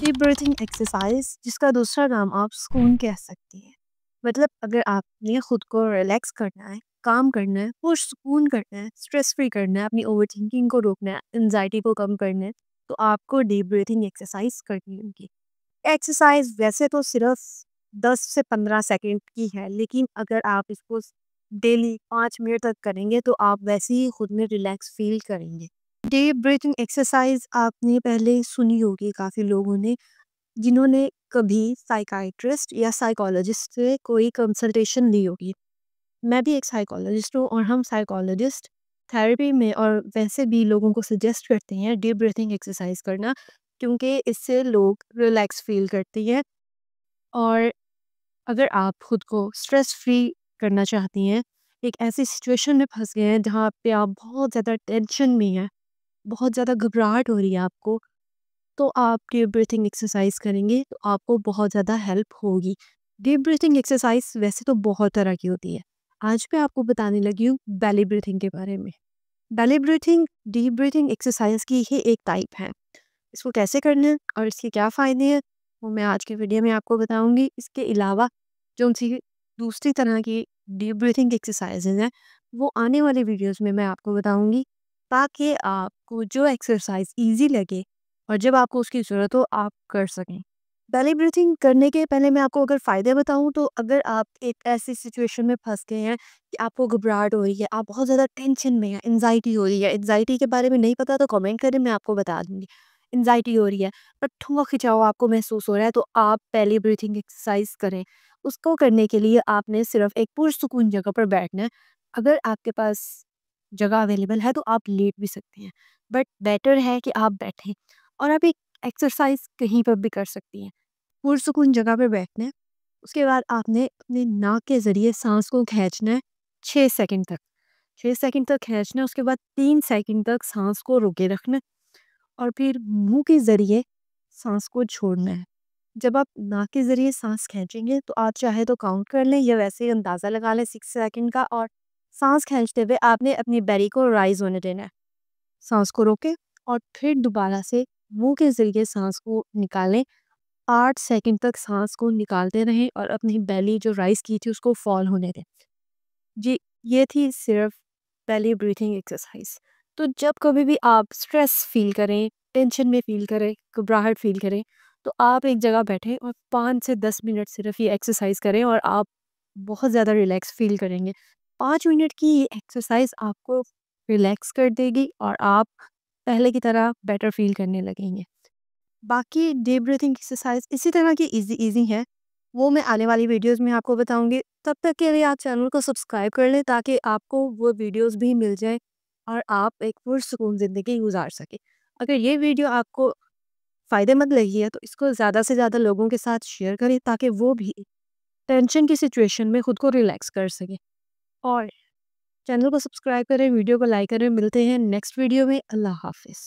Deep breathing exercise जिसका दूसरा नाम आप सुकून कह सकती हैं। मतलब अगर आपने खुद को रिलैक्स करना है, काम करना है, पुरसुकून करना है, स्ट्रेस फ्री करना है, अपनी ओवरथिंकिंग को रोकना है, एंजाइटी को कम करना है, तो आपको डीप ब्रीथिंग एक्सरसाइज करनी होगी। एक्सरसाइज वैसे तो सिर्फ 10 से 15 सेकंड की है, लेकिन अगर आप इसको डेली 5 मिनट तक करेंगे तो आप वैसे ही खुद में रिलैक्स फील करेंगे। डीप ब्रीथिंग एक्सरसाइज आपने पहले सुनी होगी काफ़ी लोगों ने, जिन्होंने कभी साइकाइट्रिस्ट या साइकोलॉजिस्ट से कोई कंसल्टेशन ली होगी। मैं भी एक साइकोलॉजिस्ट हूँ और हम साइकोलॉजिस्ट थेरेपी में और वैसे भी लोगों को सजेस्ट करते हैं डीप ब्रीथिंग एक्सरसाइज करना, क्योंकि इससे लोग रिलैक्स फील करते हैं। और अगर आप खुद को स्ट्रेस फ्री करना चाहती हैं, एक ऐसी सिचुएशन में फंस गए हैं जहाँ पे आप बहुत ज़्यादा टेंशन में हैं, बहुत ज़्यादा घबराहट हो रही है आपको, तो आप डीप ब्रीथिंग एक्सरसाइज करेंगे तो आपको बहुत ज़्यादा हेल्प होगी। डीप ब्रीथिंग एक्सरसाइज वैसे तो बहुत तरह की होती है। आज मैं आपको बताने लगी हूँ बेली ब्रीथिंग के बारे में। Belly breathing deep breathing exercise की ही एक टाइप है। इसको कैसे करना है और इसके क्या फ़ायदे हैं, वो मैं आज के वीडियो में आपको बताऊंगी। इसके अलावा जो उनसी दूसरी तरह की डीप ब्रीथिंग एक्सरसाइजेज हैं, वो आने वाले वीडियोस में मैं आपको बताऊंगी, ताकि आपको जो एक्सरसाइज इजी लगे और जब आपको उसकी ज़रूरत हो आप कर सकें। बेली ब्रीथिंग करने के पहले मैं आपको अगर फ़ायदे बताऊं, तो अगर आप एक ऐसी सिचुएशन में फंस गए हैं कि आपको घबराहट हो रही है, आप बहुत ज़्यादा टेंशन में हैं, एंजाइटी हो रही है, एंजाइटी के बारे में नहीं पता तो कमेंट करें, मैं आपको बता दूंगी। एंजाइटी हो रही है, पर ठुआ खिंचाव आपको महसूस हो रहा है, तो आप पहली ब्रीथिंग एक्सरसाइज करें। उसको करने के लिए आपने सिर्फ एक पुरसुकून जगह पर बैठना है। अगर आपके पास जगह अवेलेबल है तो आप लेट भी सकते हैं, बट बेटर है कि आप बैठें। और आप एक एक्सरसाइज कहीं पर भी कर सकती हैं। पुरसुकून जगह पर बैठना है, उसके बाद आपने अपने नाक के ज़रिए सांस को खींचना है 6 सेकंड तक। 6 सेकंड तक खींचना है, उसके बाद 3 सेकंड तक सांस को रोके रखना है और फिर मुंह के ज़रिए सांस को छोड़ना है। जब आप नाक के ज़रिए सांस खींचेंगे तो आप चाहे तो काउंट कर लें या वैसे ही अंदाज़ा लगा लें 6 सेकंड का, और सांस खींचते हुए आपने अपनी बेली को राइज होने देना है। सांस को रोकें और फिर दोबारा से मुंह के ज़रिए सांस को निकालें। 8 सेकंड तक सांस को निकालते रहें और अपनी बेली जो राइज की थी उसको फॉल होने दें। जी, ये थी सिर्फ बेली ब्रीथिंग एक्सरसाइज। तो जब कभी भी आप स्ट्रेस फील करें, टेंशन में फील करें, घबराहट फील करें, तो आप एक जगह बैठें और 5 से 10 मिनट सिर्फ ये एक्सरसाइज करें और आप बहुत ज़्यादा रिलैक्स फील करेंगे। 5 मिनट की ये एक्सरसाइज आपको रिलैक्स कर देगी और आप पहले की तरह बेटर फील करने लगेंगे। बाकी डीप ब्रीथिंग एक्सरसाइज इसी तरह की इजी इजी है, वो मैं आने वाली वीडियोस में आपको बताऊंगी। तब तक के लिए आप चैनल को सब्सक्राइब कर लें, ताकि आपको वो वीडियोस भी मिल जाए और आप एक पुरसुकून ज़िंदगी गुजार सकें। अगर ये वीडियो आपको फ़ायदेमंद लगी है तो इसको ज़्यादा से ज़्यादा लोगों के साथ शेयर करें, ताकि वो भी टेंशन की सिचुएशन में खुद को रिलैक्स कर सकें। और चैनल को सब्सक्राइब करें, वीडियो को लाइक करें। मिलते हैं नेक्स्ट वीडियो में। अल्लाह हाफिज़।